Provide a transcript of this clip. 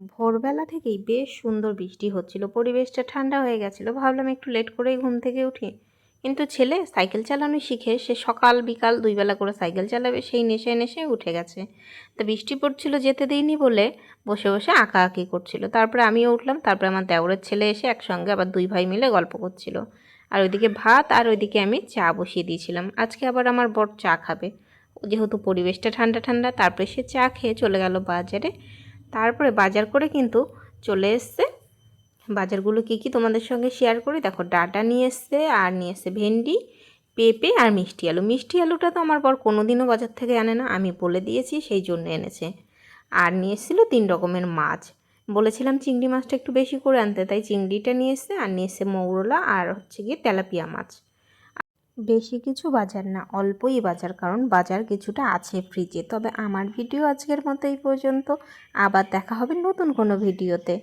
ভোরবেলা থেকেই বেশ সুন্দর বৃষ্টি হচ্ছিল, পরিবেশটা ঠান্ডা হয়ে গেছিলো। ভাবলাম একটু লেট করেই ঘুম থেকে উঠি, কিন্তু ছেলে সাইকেল চালানো শিখে সে সকাল বিকাল 2 বেলা করে সাইকেল চালাবে, সেই নেশায় নেশায় উঠে গেছে। তো বৃষ্টি পড়ছিল, যেতে দিইনি বলে বসে বসে আঁকাআঁকি করছিল। তারপরে আমিও উঠলাম, তারপরে আমার দেওরের ছেলে এসে একসঙ্গে আবার 2 ভাই মিলে গল্প করছিল। আর ওইদিকে ভাত, আর ওইদিকে আমি চা বসিয়ে দিয়েছিলাম। আজকে আবার আমার বর চা খাবে, যেহেতু পরিবেশটা ঠান্ডা ঠান্ডা। তারপরে সে চা খেয়ে চলে গেল বাজারে। তারপরে বাজার করে কিন্তু চলে এসছে। বাজারগুলো কী কী তোমাদের সঙ্গে শেয়ার করি। দেখো, ডাঁটা নিয়ে এসছে, আর নিয়ে এসছে ভেন্ডি, পেঁপে আর মিষ্টি আলু। মিষ্টি আলুটা তো আমার বর কোনো দিনও বাজার থেকে আনে না, আমি বলে দিয়েছি সেই জন্য এনেছে। আর নিয়ে এসেছিলো 3 রকমের মাছ। বলেছিলাম চিংড়ি মাছটা একটু বেশি করে আনতে, তাই চিংড়িটা নিয়ে এসছে। আর নিয়ে এসছে মৌরলা, আর হচ্ছে গিয়ে তেলাপিয়া মাছ। বেশি কিছু বাজার না, অল্পই বাজার, কারণ বাজার কিছুটা আছে ফ্রিজে। তবে আমার ভিডিও আজকের মতো এই পর্যন্ত। আবার দেখা হবে নতুন কোনো ভিডিওতে।